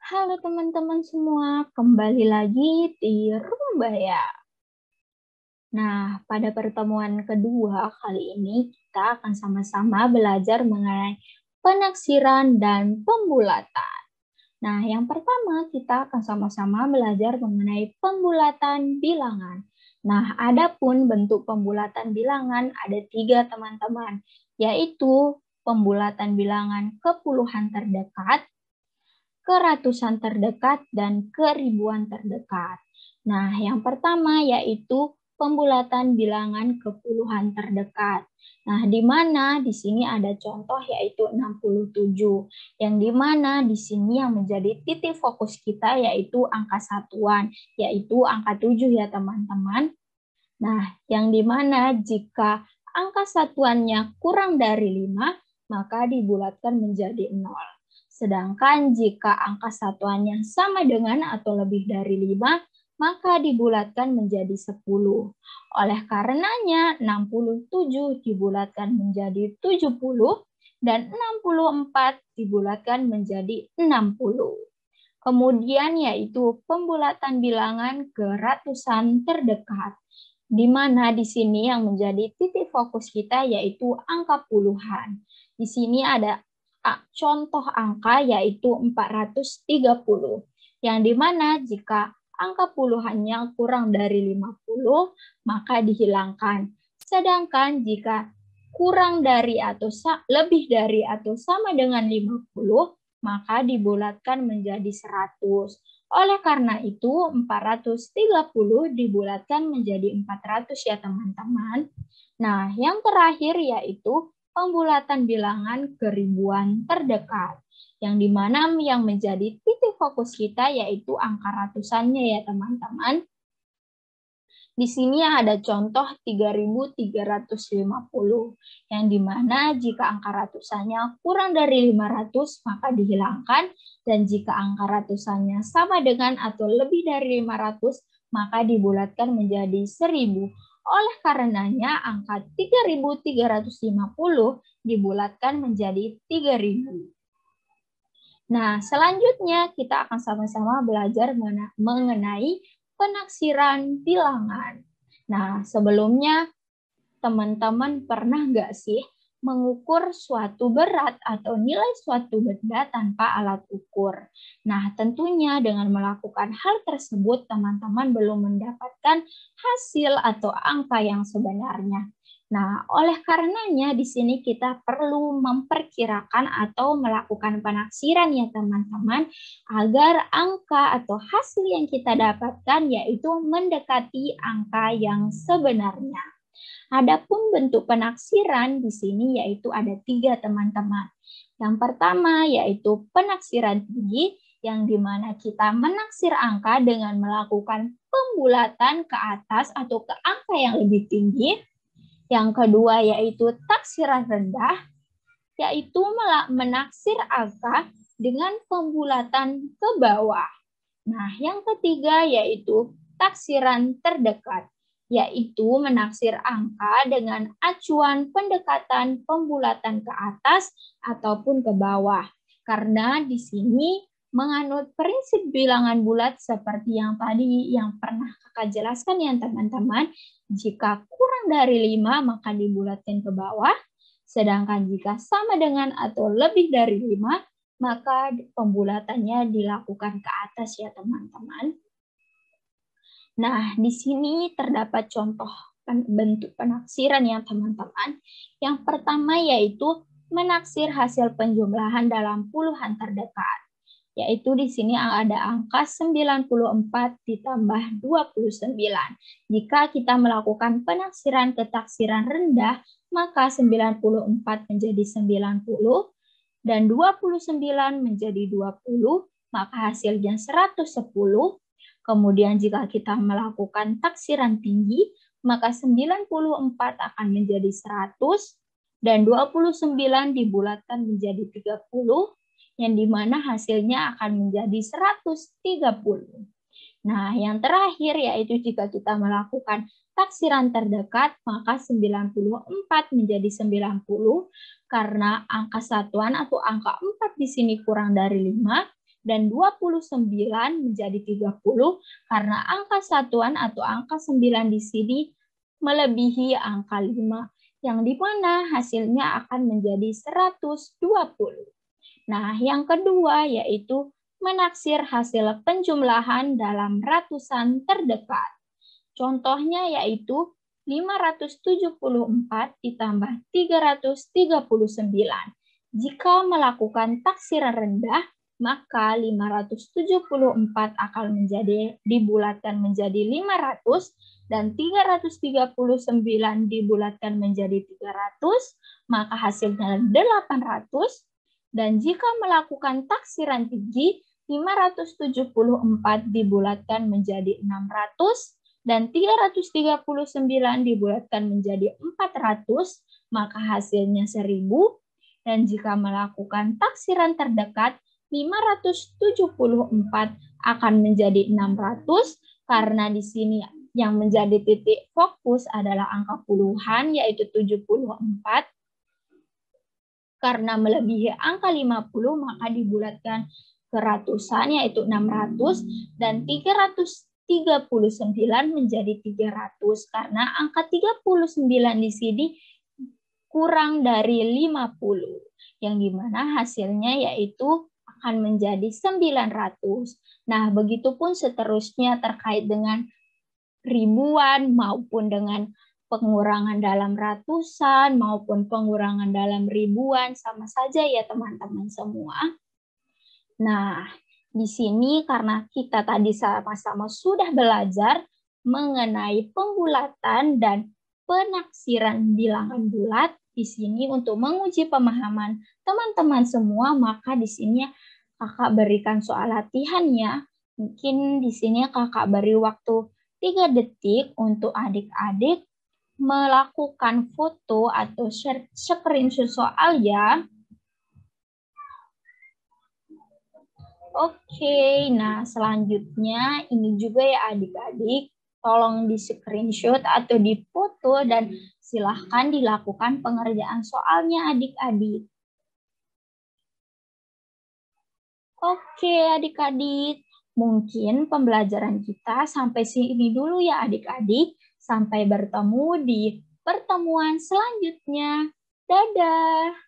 Halo teman-teman semua, kembali lagi di Rumba ya. Nah, pada pertemuan kedua kali ini kita akan sama-sama belajar mengenai penaksiran dan pembulatan. Nah, yang pertama kita akan sama-sama belajar mengenai pembulatan bilangan. Nah, adapun bentuk pembulatan bilangan ada 3 teman-teman, yaitu pembulatan bilangan ke puluhan terdekat, ke ratusan terdekat, dan ke ribuan terdekat. Nah, yang pertama yaitu pembulatan bilangan ke puluhan terdekat. Nah, di mana di sini ada contoh yaitu 67, yang di mana di sini yang menjadi titik fokus kita yaitu angka satuan, yaitu angka 7 ya teman-teman. Nah, yang di mana jika angka satuannya kurang dari 5, maka dibulatkan menjadi 0. Sedangkan jika angka satuannya sama dengan atau lebih dari 5, maka dibulatkan menjadi 10. Oleh karenanya 67 dibulatkan menjadi 70 dan 64 dibulatkan menjadi 60. Kemudian yaitu pembulatan bilangan ke ratusan terdekat, di mana di sini yang menjadi titik fokus kita yaitu angka puluhan. Di sini ada contoh angka yaitu 430, yang dimana jika angka puluhannya kurang dari 50, maka dihilangkan. Sedangkan jika kurang dari atau lebih dari atau sama dengan 50, maka dibulatkan menjadi 100. Oleh karena itu, 430 dibulatkan menjadi 400 ya teman-teman. Nah, yang terakhir yaitu pembulatan bilangan ke ribuan terdekat, yang dimana yang menjadi titik fokus kita yaitu angka ratusannya ya teman-teman. Di sini ada contoh 3.350, yang dimana jika angka ratusannya kurang dari 500 maka dihilangkan, dan jika angka ratusannya sama dengan atau lebih dari 500 maka dibulatkan menjadi 1000. Oleh karenanya angka 3.350 dibulatkan menjadi 3.000. Nah, selanjutnya kita akan sama-sama belajar mengenai penaksiran bilangan. Nah, sebelumnya teman-teman pernah nggak sih mengukur suatu berat atau nilai suatu benda tanpa alat ukur? Nah, tentunya dengan melakukan hal tersebut, teman-teman belum mendapatkan hasil atau angka yang sebenarnya. Nah, oleh karenanya di sini kita perlu memperkirakan atau melakukan penaksiran ya teman-teman, agar angka atau hasil yang kita dapatkan yaitu mendekati angka yang sebenarnya. Adapun bentuk penaksiran di sini yaitu ada 3 teman-teman. Yang pertama yaitu penaksiran tinggi, yang dimana kita menaksir angka dengan melakukan pembulatan ke atas atau ke angka yang lebih tinggi. Yang kedua yaitu taksiran rendah, yaitu menaksir angka dengan pembulatan ke bawah. Nah, yang ketiga yaitu taksiran terdekat, yaitu menaksir angka dengan acuan pendekatan pembulatan ke atas ataupun ke bawah. Karena di sini menganut prinsip bilangan bulat seperti yang tadi yang pernah Kakak jelaskan ya teman-teman. Jika kurang dari 5 maka dibulatkan ke bawah, sedangkan jika sama dengan atau lebih dari 5 maka pembulatannya dilakukan ke atas ya teman-teman. Nah, di sini terdapat contoh bentuk penaksiran ya teman-teman. Yang pertama yaitu menaksir hasil penjumlahan dalam puluhan terdekat. Yaitu di sini ada angka 94 ditambah 29. Jika kita melakukan penaksiran ke taksiran rendah, maka 94 menjadi 90 dan 29 menjadi 20, maka hasilnya 110. Kemudian jika kita melakukan taksiran tinggi, maka 94 akan menjadi 100 dan 29 dibulatkan menjadi 30, yang dimana hasilnya akan menjadi 130. Nah, yang terakhir yaitu jika kita melakukan taksiran terdekat, maka 94 menjadi 90 karena angka satuan atau angka 4 di sini kurang dari 5, dan 29 menjadi 30 karena angka satuan atau angka 9 di sini melebihi angka 5, yang di mana hasilnya akan menjadi 120. Nah, yang kedua yaitu menaksir hasil penjumlahan dalam ratusan terdekat. Contohnya yaitu 574 ditambah 339. Jika melakukan taksiran rendah, maka 574 akan dibulatkan menjadi 500 dan 339 dibulatkan menjadi 300, maka hasilnya 800. Dan jika melakukan taksiran tinggi, 574 dibulatkan menjadi 600 dan 339 dibulatkan menjadi 400, maka hasilnya 1000. Dan jika melakukan taksiran terdekat, 574 akan menjadi 600 karena di sini yang menjadi titik fokus adalah angka puluhan yaitu 74. Karena melebihi angka 50 maka dibulatkan ke ratusan yaitu 600 dan 339 menjadi 300 karena angka 39 di sini kurang dari 50 yang dimana hasilnya yaitu akan menjadi 900. Nah, begitupun seterusnya terkait dengan ribuan maupun dengan pengurangan dalam ratusan maupun pengurangan dalam ribuan, sama saja ya teman-teman semua. Nah, di sini karena kita tadi sama-sama sudah belajar mengenai pembulatan dan penaksiran bilangan bulat, di sini untuk menguji pemahaman teman-teman semua, maka di sini kakak berikan soal latihannya. Mungkin di sini kakak beri waktu 3 detik untuk adik-adik melakukan foto atau screenshot soal ya. Oke, nah selanjutnya ini juga ya adik-adik, tolong di screenshot atau di foto dan silahkan dilakukan pengerjaan soalnya adik-adik. Oke adik-adik, mungkin pembelajaran kita sampai sini dulu ya adik-adik. Sampai bertemu di pertemuan selanjutnya. Dadah!